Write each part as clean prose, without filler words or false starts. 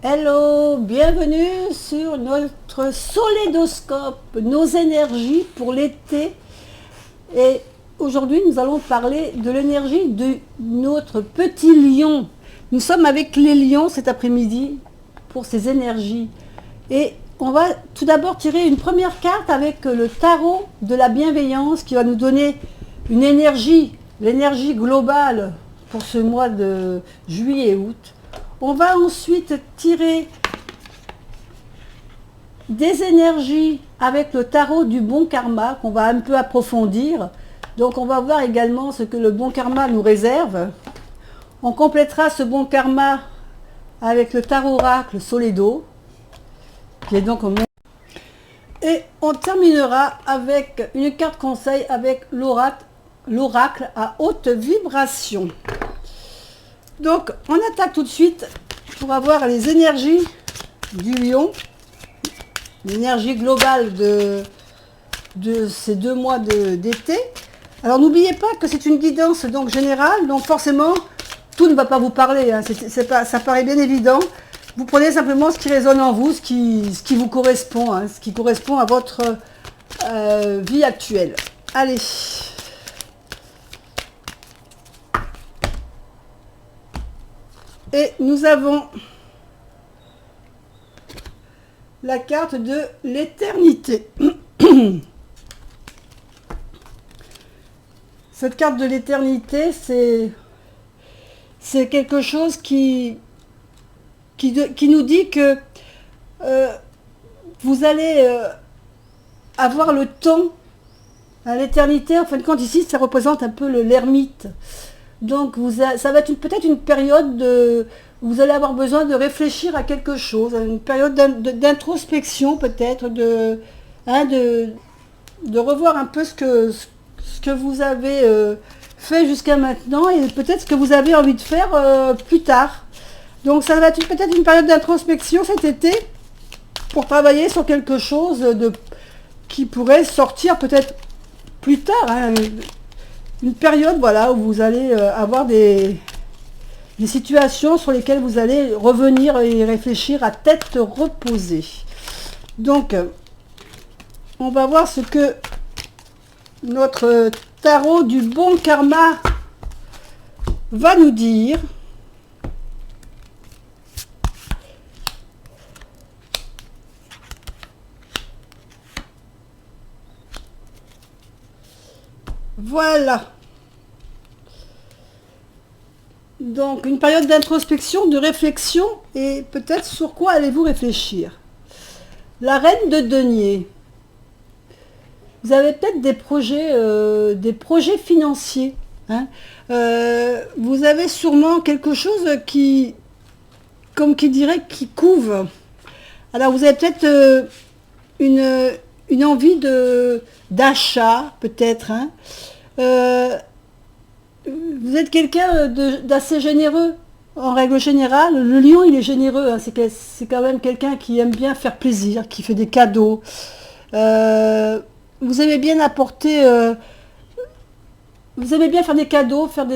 Hello, bienvenue sur notre solédoscope, nos énergies pour l'été. Et aujourd'hui, nous allons parler de l'énergie de notre petit lion. Nous sommes avec les lions cet après-midi pour ces énergies. Et on va tout d'abord tirer une première carte avec le tarot de la bienveillance qui va nous donner une énergie, l'énergie globale pour ce mois de juillet et août. On va ensuite tirer des énergies avec le tarot du bon karma qu'on va un peu approfondir. Donc on va voir également ce que le bon karma nous réserve. On complétera ce bon karma avec le tarot oracle Soledo, qui est donc au monde. Et on terminera avec une carte conseil avec l'oracle à haute vibration. Donc, on attaque tout de suite pour avoir les énergies du lion, l'énergie globale de ces 2 mois d'été. Alors, n'oubliez pas que c'est une guidance donc générale, donc forcément, tout ne va pas vous parler, hein, ça paraît bien évident. Vous prenez simplement ce qui résonne en vous, ce qui vous correspond, hein, ce qui correspond à votre vie actuelle. Allez. Et nous avons la carte de l'éternité. Cette carte de l'éternité, c'est quelque chose qui nous dit que vous allez avoir le temps. L'éternité, en fin de compte, ici, ça représente un peu l'ermite. Donc ça va être peut-être une période où vous allez avoir besoin de réfléchir à quelque chose, une période d'introspection peut-être, de revoir un peu ce que vous avez fait jusqu'à maintenant et peut-être ce que vous avez envie de faire plus tard. Donc ça va être peut-être une période d'introspection cet été pour travailler sur quelque chose qui pourrait sortir peut-être plus tard, hein. Une période voilà, où vous allez avoir des situations sur lesquelles vous allez revenir et réfléchir à tête reposée. Donc, on va voir ce que notre tarot du bon karma va nous dire. Voilà. Donc, une période d'introspection, de réflexion, et peut-être sur quoi allez-vous réfléchir. La reine de denier. Vous avez peut-être des projets financiers. Hein. Vous avez sûrement quelque chose qui couve. Alors, vous avez peut-être une envie d'achat, peut-être. Hein. Vous êtes quelqu'un d'assez généreux, en règle générale. Le lion, il est généreux. Hein. C'est quand même quelqu'un qui aime bien faire plaisir, qui fait des cadeaux. Vous aimez bien apporter... vous aimez bien faire des cadeaux, faire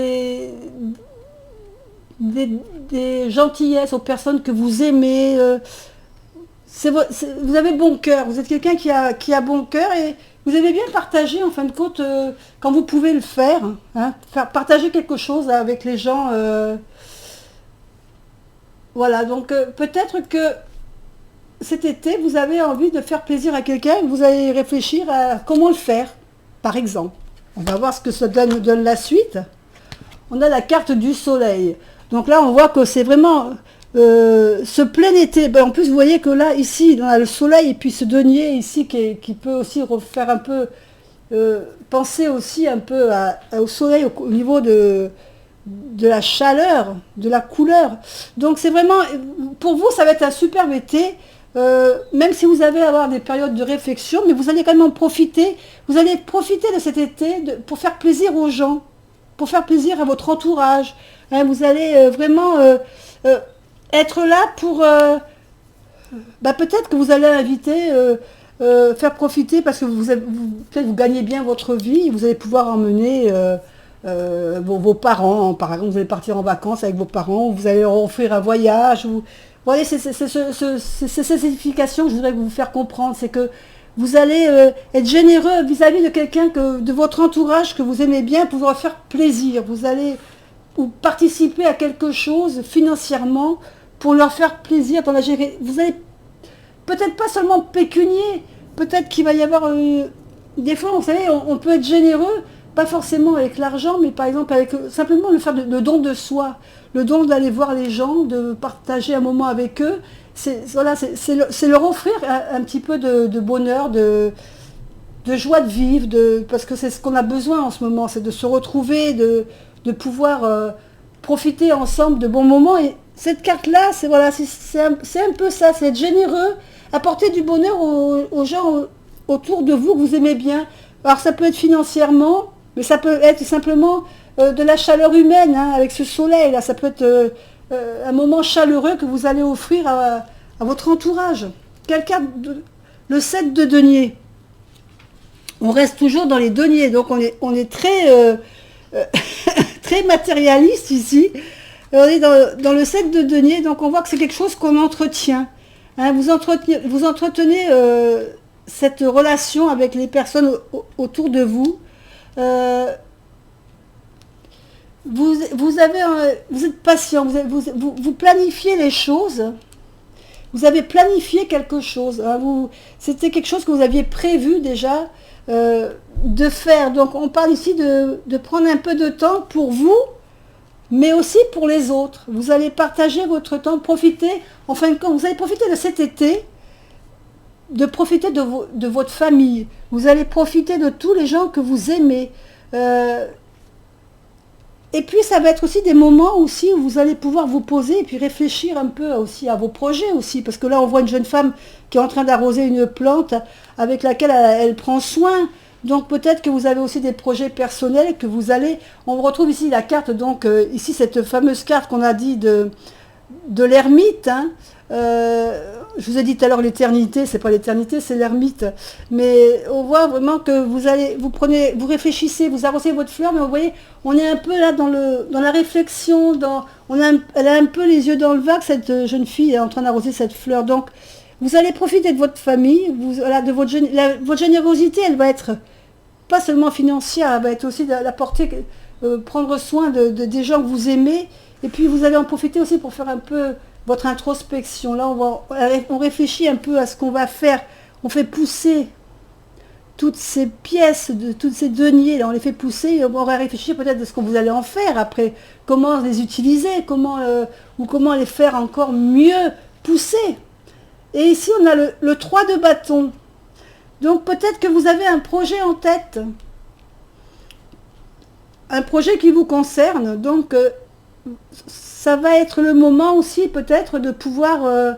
des gentillesses aux personnes que vous aimez. Vous avez bon cœur. Vous êtes quelqu'un qui a bon cœur et... Vous aimez bien partager, en fin de compte, quand vous pouvez le faire, hein, partager quelque chose avec les gens. Voilà, donc peut-être que cet été, vous avez envie de faire plaisir à quelqu'un, vous allez réfléchir à comment le faire, par exemple. On va voir ce que ça donne la suite. On a la carte du soleil. Donc là, on voit que c'est vraiment... ce plein été, en plus vous voyez que là, ici, on a le soleil et puis ce denier ici qui peut aussi refaire un peu, penser aussi un peu au soleil au niveau de la chaleur, de la couleur. Donc c'est vraiment, pour vous, ça va être un superbe été, même si vous allez avoir des périodes de réflexion, mais vous allez quand même en profiter. Vous allez profiter de cet été pour faire plaisir aux gens, pour faire plaisir à votre entourage. Hein, vous allez vraiment... être là pour... peut-être que vous allez inviter, faire profiter, parce que peut-être vous gagnez bien votre vie, vous allez pouvoir emmener vos parents, par exemple, vous allez partir en vacances avec vos parents, vous allez leur offrir un voyage, Voyez, c'est cette signification que je voudrais vous faire comprendre, c'est que vous allez être généreux vis-à-vis de quelqu'un de votre entourage que vous aimez bien pour leur faire plaisir. Vous allez ou participer à quelque chose financièrement pour leur faire plaisir dans la gérer. Vous allez peut-être pas seulement pécunier, peut-être qu'il va y avoir des fois, vous savez, on peut être généreux, pas forcément avec l'argent, mais par exemple avec simplement le don de soi, le don d'aller voir les gens, de partager un moment avec eux. Voilà, c'est leur offrir un petit peu de bonheur, de joie de vivre, parce que c'est ce qu'on a besoin en ce moment, c'est de se retrouver, de pouvoir profiter ensemble de bons moments. Et cette carte-là, c'est un peu ça, c'est être généreux, apporter du bonheur aux gens autour de vous que vous aimez bien. Alors ça peut être financièrement, mais ça peut être simplement de la chaleur humaine, hein, avec ce soleil là, ça peut être un moment chaleureux que vous allez offrir à votre entourage. Le 7 de denier. On reste toujours dans les deniers, donc on est très, très matérialiste ici. On est dans le 7 de denier, donc on voit que c'est quelque chose qu'on entretient. Hein, vous entretenez cette relation avec les personnes autour de vous. Vous êtes patient, vous planifiez les choses. Vous avez planifié quelque chose. Hein, c'était quelque chose que vous aviez prévu déjà de faire. Donc on parle ici de prendre un peu de temps pour vous, mais aussi pour les autres. Vous allez partager votre temps, profiter, en fin de compte, vous allez profiter de cet été, de profiter de votre famille. Vous allez profiter de tous les gens que vous aimez. Et puis ça va être aussi des moments aussi où vous allez pouvoir vous poser et puis réfléchir un peu aussi à vos projets aussi. Parce que là on voit une jeune femme qui est en train d'arroser une plante avec laquelle elle prend soin. Donc peut-être que vous avez aussi des projets personnels que vous allez... On retrouve ici la carte, donc ici cette fameuse carte qu'on a dit de l'ermite. Hein. Je vous ai dit tout à l'heure l'éternité, c'est pas l'éternité, c'est l'ermite. Mais on voit vraiment que vous réfléchissez, vous arrosez votre fleur, mais vous voyez, on est un peu là dans la réflexion, elle a un peu les yeux dans le vague, cette jeune fille est en train d'arroser cette fleur. Donc vous allez profiter de votre famille, de votre générosité, elle va être pas seulement financière, elle va être aussi d'apporter, prendre soin des gens que vous aimez, et puis vous allez en profiter aussi pour faire un peu votre introspection. Là, on réfléchit un peu à ce qu'on va faire. On fait pousser toutes ces pièces, toutes ces deniers, là, on les fait pousser, et on va réfléchir peut-être de ce que vous allez en faire après. Comment les utiliser, comment les faire encore mieux pousser. Et ici, on a le 3 de bâton. Donc peut-être que vous avez un projet en tête. Un projet qui vous concerne. Donc ça va être le moment aussi peut-être de pouvoir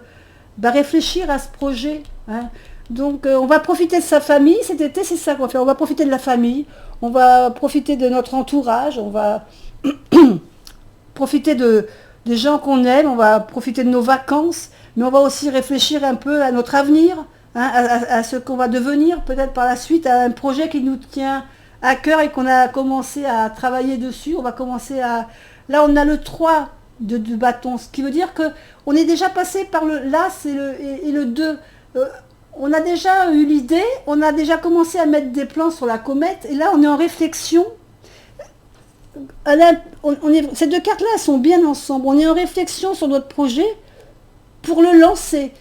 réfléchir à ce projet. Hein. Donc on va profiter de sa famille cet été, c'est ça qu'on va faire. On va profiter de la famille, on va profiter de notre entourage, on va profiter des gens qu'on aime, on va profiter de nos vacances, mais on va aussi réfléchir un peu à notre avenir, hein, à ce qu'on va devenir peut-être par la suite, à un projet qui nous tient à cœur et qu'on a commencé à travailler dessus. On va commencer à... Là on a le 3 de bâton, ce qui veut dire qu'on est déjà passé par le l'As et le 2. On a déjà eu l'idée, on a déjà commencé à mettre des plans sur la comète, et là on est en réflexion. Ces deux cartes-là sont bien ensemble. On est en réflexion sur notre projet pour le lancer.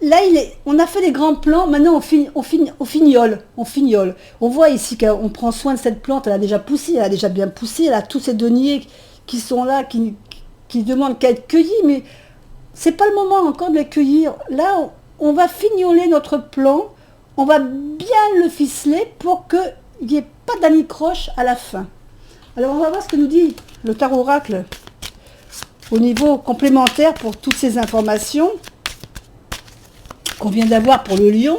Là, on a fait les grands plans, maintenant on fignole. On voit ici qu'on prend soin de cette plante, elle a déjà poussé, elle a déjà bien poussé, elle a tous ces deniers qui sont là, qui demandent qu'à être cueillis, mais c'est pas le moment encore de les cueillir. Là, on va fignoler notre plan, on va bien le ficeler pour qu'il n'y ait pas d'anicroche à la fin. Alors on va voir ce que nous dit le tarot oracle au niveau complémentaire pour toutes ces informations qu'on vient d'avoir pour le lion.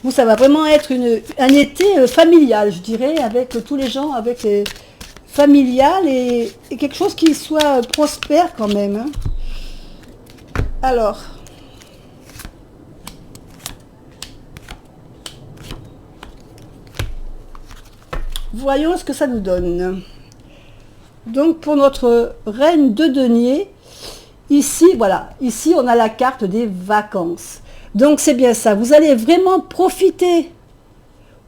Vous, ça va vraiment être un été familial, je dirais, avec tous les gens, avec les familial et quelque chose qui soit prospère quand même. Hein. Alors, voyons ce que ça nous donne. Donc pour notre reine de denier, ici, voilà, ici on a la carte des vacances. Donc c'est bien ça, vous allez vraiment profiter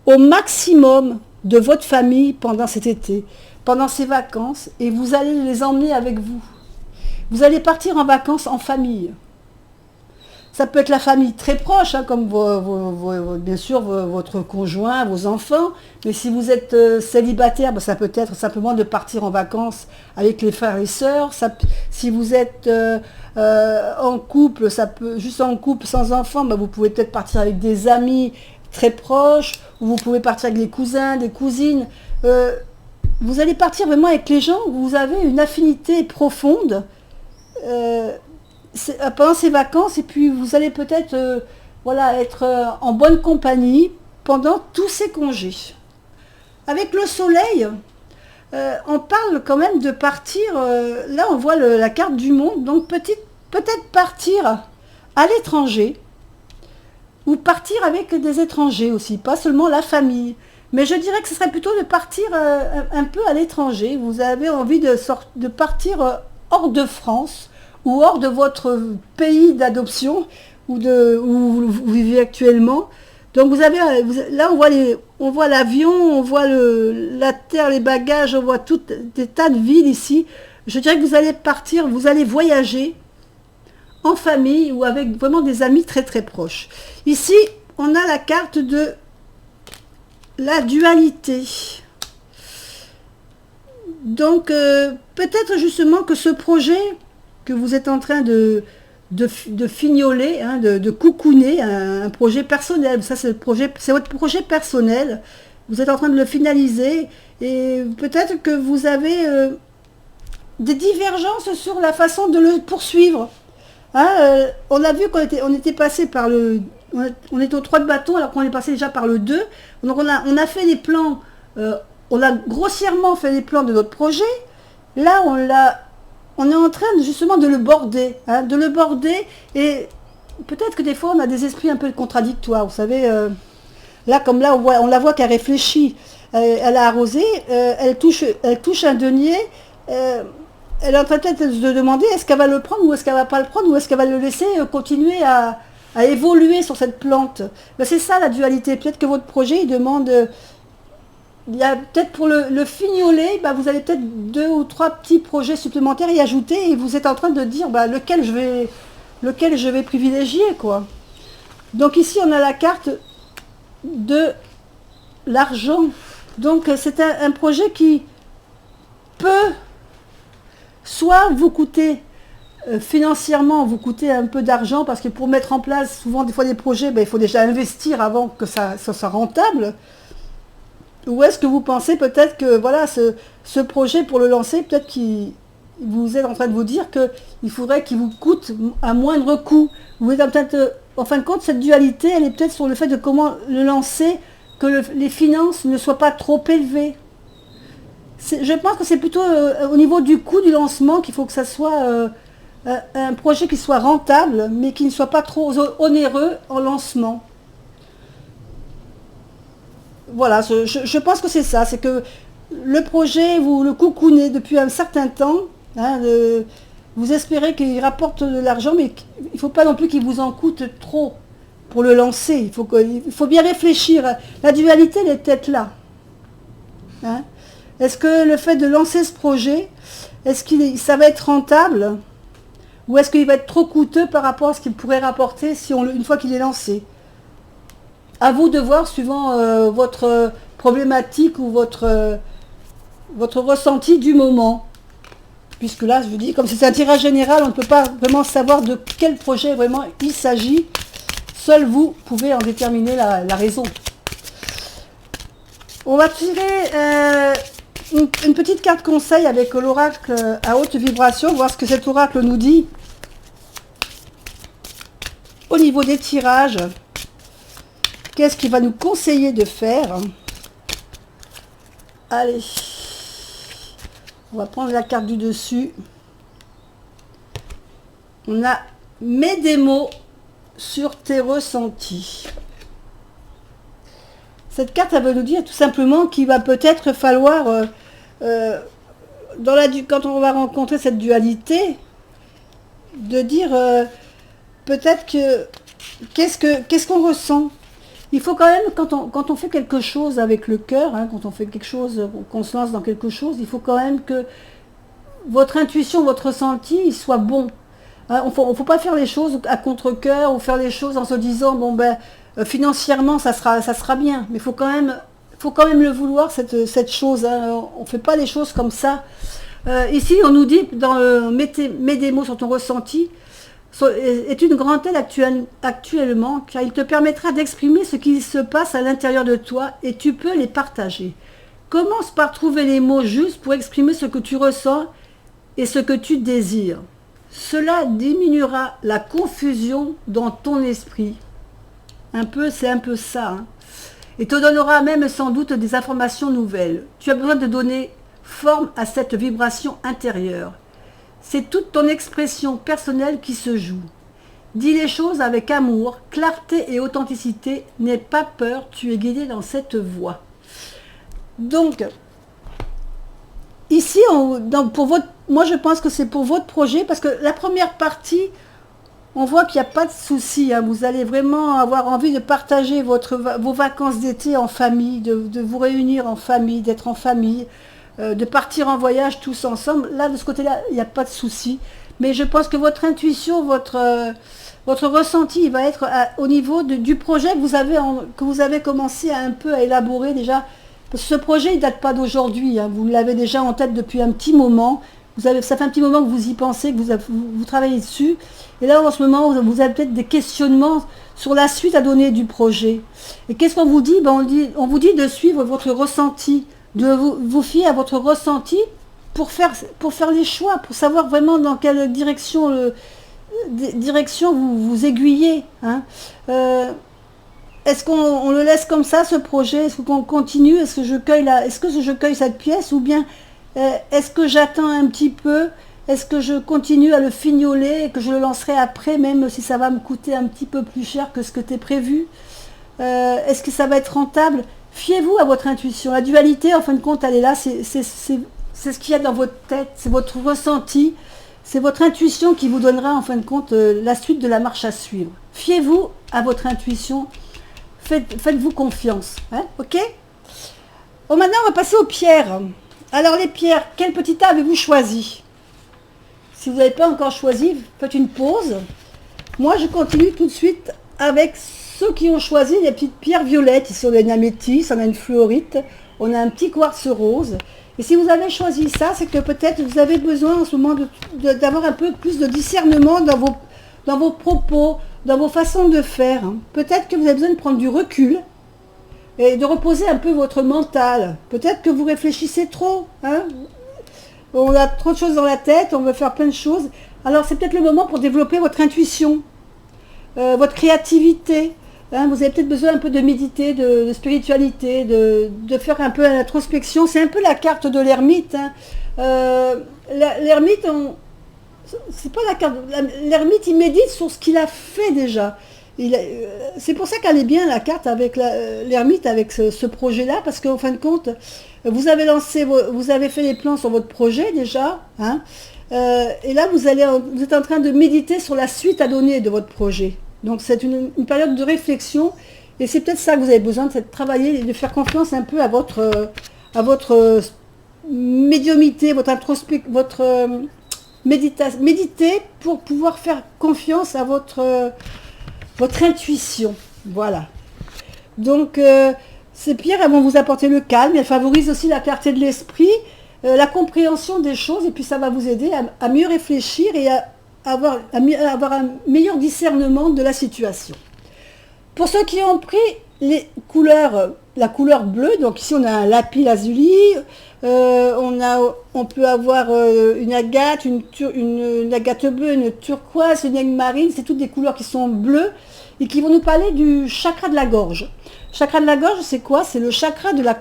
au maximum de votre famille pendant cet été, pendant ces vacances, et vous allez les emmener avec vous. Vous allez partir en vacances en famille. Ça peut être la famille très proche, hein, comme bien sûr votre conjoint, vos enfants, mais si vous êtes célibataire, ben, ça peut être simplement de partir en vacances avec les frères et sœurs. Si vous êtes en couple, ça peut, juste en couple sans enfants, ben, vous pouvez peut-être partir avec des amis très proches, ou vous pouvez partir avec des cousins, des cousines. Vous allez partir vraiment avec les gens où vous avez une affinité profonde. Pendant ces vacances, et puis vous allez peut-être voilà, être en bonne compagnie pendant tous ces congés. Avec le soleil, on parle quand même de partir, là on voit la carte du monde, donc peut-être partir à l'étranger, ou partir avec des étrangers aussi, pas seulement la famille. Mais je dirais que ce serait plutôt de partir un peu à l'étranger. Vous avez envie de partir hors de France, ou hors de votre pays d'adoption, où vous vivez actuellement. Donc là on voit l'avion, on voit la terre, les bagages, on voit tout des tas de villes ici. Je dirais que vous allez partir, vous allez voyager en famille ou avec vraiment des amis très très proches. Ici, on a la carte de la dualité. Donc peut-être justement que ce projet que vous êtes en train de fignoler, hein, de coucouner, un projet personnel. Ça, c'est votre projet personnel. Vous êtes en train de le finaliser et peut-être que vous avez des divergences sur la façon de le poursuivre. Hein, on a vu qu'on était passé par on était au 3 de bâton alors qu'on est passé déjà par le 2. Donc on a fait des plans, on a grossièrement fait les plans de notre projet. Là, on est en train justement de le border, hein, et peut-être que des fois on a des esprits un peu contradictoires, vous savez, là comme là on la voit qu'elle réfléchit, elle a arrosé, elle touche un denier, elle est en train peut-être de se demander est-ce qu'elle va le prendre ou est-ce qu'elle va pas le prendre ou est-ce qu'elle va le laisser continuer à évoluer sur cette plante. Ben, c'est ça la dualité, peut-être que votre projet il demande... il y a peut-être pour le fignoler, bah vous avez peut-être 2 ou 3 petits projets supplémentaires y ajouter et vous êtes en train de dire bah, lequel je vais privilégier, quoi. Donc ici on a la carte de l'argent. Donc c'est un projet qui peut soit vous coûter financièrement, vous coûter un peu d'argent parce que pour mettre en place souvent des fois des projets, bah, il faut déjà investir avant que ça soit rentable. Ou est-ce que vous pensez peut-être que voilà ce projet pour le lancer, peut-être qu'il vous êtes en train de vous dire qu'il faudrait qu'il vous coûte à moindre coût. Vous êtes en fin de compte, cette dualité, elle est peut-être sur le fait de comment le lancer, que les finances ne soient pas trop élevées. Je pense que c'est plutôt au niveau du coût du lancement qu'il faut que ça soit un projet qui soit rentable, mais qui ne soit pas trop onéreux en lancement. Voilà, je pense que c'est ça, c'est que le projet, vous le coucounez depuis un certain temps, hein, vous espérez qu'il rapporte de l'argent, mais il ne faut pas non plus qu'il vous en coûte trop pour le lancer. Il faut bien réfléchir. La dualité, elle est peut-être là. Hein. Est-ce que le fait de lancer ce projet, est-ce que ça va être rentable ou est-ce qu'il va être trop coûteux par rapport à ce qu'il pourrait rapporter une fois qu'il est lancé? À vous de voir suivant votre problématique ou votre ressenti du moment. Puisque là, je vous dis, comme c'est un tirage général, on ne peut pas vraiment savoir de quel projet vraiment il s'agit. Seul vous pouvez en déterminer la raison. On va tirer une petite carte conseil avec l'oracle à haute vibration, voir ce que cet oracle nous dit. Au niveau des tirages, qu'est-ce qu'il va nous conseiller de faire? Allez, on va prendre la carte du dessus. On a « Mets des mots sur tes ressentis ». Cette carte, elle veut nous dire tout simplement qu'il va peut-être falloir, quand on va rencontrer cette dualité, de dire peut-être que qu'est-ce qu'on ressent. Il faut quand même, quand on fait quelque chose avec le cœur, hein, quand on fait quelque chose, qu'on se lance dans quelque chose, il faut quand même que votre intuition, votre ressenti, il soit bon. Hein, il ne faut pas faire les choses à contre-cœur ou faire les choses en se disant, bon ben, financièrement, ça sera bien. Mais il faut quand même le vouloir, cette chose. Hein. On ne fait pas les choses comme ça. Ici, on nous dit, mets des mots sur ton ressenti, est une grande aide actuellement, car il te permettra d'exprimer ce qui se passe à l'intérieur de toi et tu peux les partager. Commence par trouver les mots justes pour exprimer ce que tu ressens et ce que tu désires. Cela diminuera la confusion dans ton esprit. C'est un peu ça. Hein. Et te donnera même sans doute des informations nouvelles. Tu as besoin de donner forme à cette vibration intérieure. C'est toute ton expression personnelle qui se joue. Dis les choses avec amour, clarté et authenticité. N'aie pas peur, tu es guidé dans cette voie. Donc, ici, moi je pense que c'est pour votre projet, parce que la première partie, on voit qu'il n'y a pas de souci. Hein. Vous allez vraiment avoir envie de partager vos vacances d'été en famille, de vous réunir en famille, d'être en famille, de partir en voyage tous ensemble. Là, de ce côté-là, il n'y a pas de souci. Mais je pense que votre intuition, votre ressenti, il va être au niveau du projet que vous avez commencé un peu à élaborer déjà. Parce que ce projet, il ne date pas d'aujourd'hui. Hein. Vous l'avez déjà en tête depuis un petit moment. Ça fait un petit moment que vous y pensez, que vous travaillez dessus. Et là, en ce moment, vous avez peut-être des questionnements sur la suite à donner du projet. Et qu'est-ce qu'on vous dit? On vous dit de suivre votre ressenti, de vous fier à votre ressenti pour faire les choix, pour savoir vraiment dans quelle direction vous aiguillez. Hein. Est-ce qu'on le laisse comme ça, ce projet? Est-ce qu'on continue? Est-ce que je cueille cette pièce? Ou bien est-ce que j'attends un petit peu? Est-ce que je continue à le fignoler et que je le lancerai après, même si ça va me coûter un petit peu plus cher que ce que tu prévu? Est-ce que ça va être rentable? Fiez-vous à votre intuition. La dualité, en fin de compte, elle est là. C'est ce qu'il y a dans votre tête. C'est votre ressenti. C'est votre intuition qui vous donnera, en fin de compte, la suite de la marche à suivre. Fiez-vous à votre intuition. Faites-vous confiance. Hein, ok? Bon, maintenant, on va passer aux pierres. Alors, les pierres, quel petit tas avez-vous choisi? Si vous n'avez pas encore choisi, faites une pause. Moi, je continue tout de suite avec ceux qui ont choisi les petites pierres violettes. Ici, on a une améthyste, on a une fluorite, on a un petit quartz rose. Et si vous avez choisi ça, c'est que peut-être vous avez besoin en ce moment d'avoir un peu plus de discernement dans vos propos, dans vos façons de faire. Peut-être que vous avez besoin de prendre du recul et de reposer un peu votre mental. Peut-être que vous réfléchissez trop. Hein. On a trop de choses dans la tête, on veut faire plein de choses. Alors c'est peut-être le moment pour développer votre intuition, votre créativité. Hein. Vous avez peut-être besoin un peu de méditer, de spiritualité, de faire un peu l'introspection. C'est un peu la carte de l'ermite. Hein. L'ermite, c'est pas la carte. L'ermite, il médite sur ce qu'il a fait déjà. C'est pour ça qu'elle est bien, la carte avec l'ermite, avec ce projet-là, parce qu'en fin de compte, vous avez fait les plans sur votre projet déjà, hein, et là vous êtes en train de méditer sur la suite à donner de votre projet. Donc c'est une période de réflexion, et c'est peut-être ça que vous avez besoin, de travailler et de faire confiance un peu à votre médiumnité, votre méditer pour pouvoir faire confiance à votre intuition. Voilà. Donc, ces pierres, elles vont vous apporter le calme, elles favorisent aussi la clarté de l'esprit, la compréhension des choses, et puis ça va vous aider à mieux réfléchir et à avoir un meilleur discernement de la situation. Pour ceux qui ont pris les couleurs, la couleur bleue, donc ici on a un lapis lazuli, on peut avoir une agate, une agate bleue, une turquoise, une aigle marine, c'est toutes des couleurs qui sont bleues et qui vont nous parler du chakra de la gorge. Chakra de la gorge, c'est quoi? C'est le chakra de la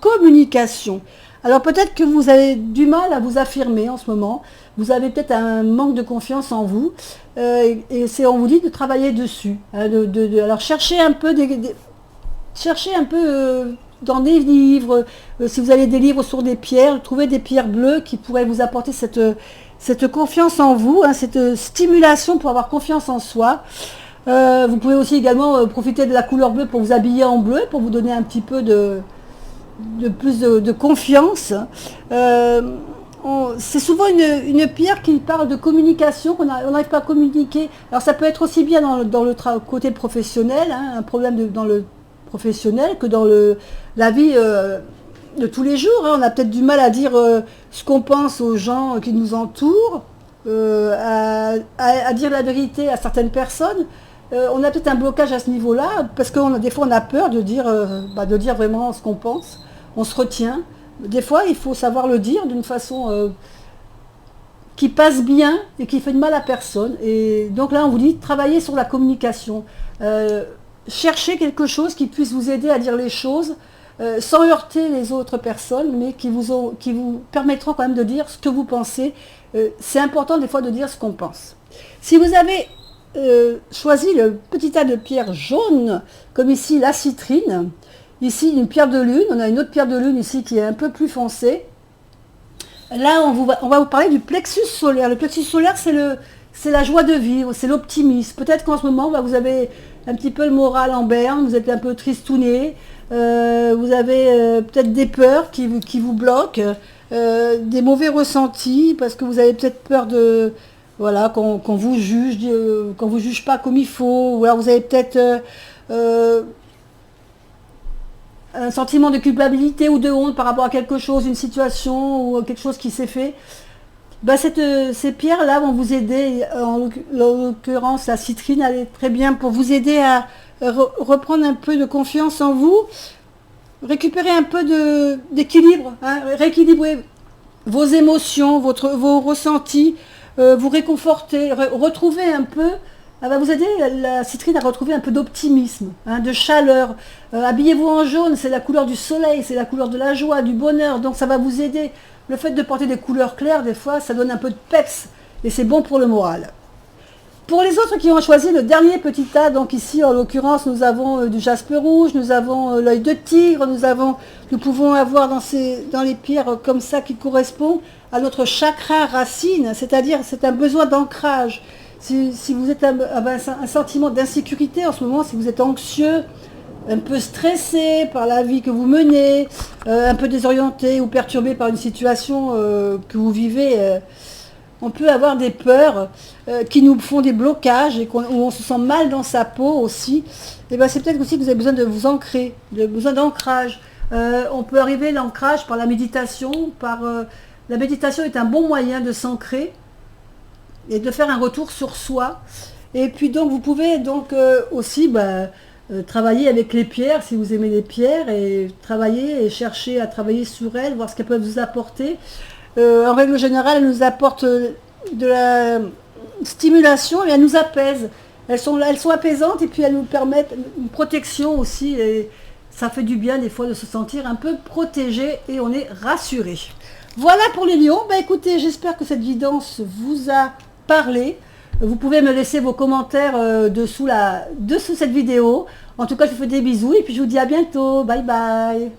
communication. Alors peut-être que vous avez du mal à vous affirmer en ce moment, vous avez peut-être un manque de confiance en vous, et on vous dit de travailler dessus. Hein, alors cherchez un peu dans des livres, si vous avez des livres sur des pierres, trouvez des pierres bleues qui pourraient vous apporter cette confiance en vous, hein, cette stimulation pour avoir confiance en soi. Vous pouvez aussi également profiter de la couleur bleue pour vous habiller en bleu, pour vous donner un petit peu de plus de confiance. C'est souvent une pierre qui parle de communication, on n'arrive pas à communiquer. Alors ça peut être aussi bien dans le côté professionnel, hein, un problème dans le professionnel, que dans la vie de tous les jours. Hein. On a peut-être du mal à dire ce qu'on pense aux gens qui nous entourent, à dire la vérité à certaines personnes. On a peut-être un blocage à ce niveau-là, parce que des fois on a peur de dire vraiment ce qu'on pense. On se retient. Des fois, il faut savoir le dire d'une façon qui passe bien et qui fait de mal à personne. Et donc là, on vous dit, travaillez sur la communication. Cherchez quelque chose qui puisse vous aider à dire les choses sans heurter les autres personnes, mais qui vous permettront quand même de dire ce que vous pensez. C'est important des fois de dire ce qu'on pense. Si vous avez choisi le petit tas de pierres jaunes, comme ici la citrine, ici une pierre de lune, on a une autre pierre de lune ici qui est un peu plus foncée. Là on va vous parler du plexus solaire. Le plexus solaire c'est la joie de vivre, c'est l'optimisme. Peut-être qu'en ce moment vous avez un petit peu le moral en berne, vous êtes un peu tristouné, vous avez peut-être des peurs qui vous bloquent, des mauvais ressentis parce que vous avez peut-être peur de... Voilà, qu'on vous juge, qu'on vous juge pas comme il faut, ou alors vous avez peut-être un sentiment de culpabilité ou de honte par rapport à quelque chose, une situation ou quelque chose qui s'est fait. Ben ces pierres-là vont vous aider, en l'occurrence la citrine, elle est très bien pour vous aider à reprendre un peu de confiance en vous, récupérer un peu d'équilibre, hein, rééquilibrer vos émotions, vos ressentis, vous réconforter, retrouver un peu, elle va vous aider, la citrine, à retrouver un peu d'optimisme, hein, de chaleur. Habillez-vous en jaune, c'est la couleur du soleil, c'est la couleur de la joie, du bonheur, donc ça va vous aider. Le fait de porter des couleurs claires, des fois, ça donne un peu de peps, et c'est bon pour le moral. Pour les autres qui ont choisi le dernier petit tas, donc ici en l'occurrence nous avons du jaspe rouge, nous avons l'œil de tigre, nous pouvons avoir dans les pierres comme ça qui correspond à notre chakra racine, c'est-à-dire c'est un besoin d'ancrage. Si vous êtes un sentiment d'insécurité en ce moment, si vous êtes anxieux, un peu stressé par la vie que vous menez, un peu désorienté ou perturbé par une situation que vous vivez, on peut avoir des peurs qui nous font des blocages et où on se sent mal dans sa peau aussi. Et ben c'est peut-être aussi que vous avez besoin de vous ancrer, besoin d'ancrage. On peut arriver à l'ancrage par la méditation. La méditation est un bon moyen de s'ancrer et de faire un retour sur soi. Et puis donc vous pouvez donc aussi travailler avec les pierres si vous aimez les pierres, et travailler et chercher à travailler sur elles, voir ce qu'elles peuvent vous apporter. En règle générale, elles nous apportent de la stimulation et elles nous apaisent. Elles sont apaisantes et puis elles nous permettent une protection aussi. Et ça fait du bien des fois de se sentir un peu protégé et on est rassuré. Voilà pour les lions. Écoutez, j'espère que cette guidance vous a parlé. Vous pouvez me laisser vos commentaires dessous cette vidéo. En tout cas, je vous fais des bisous et puis je vous dis à bientôt. Bye bye.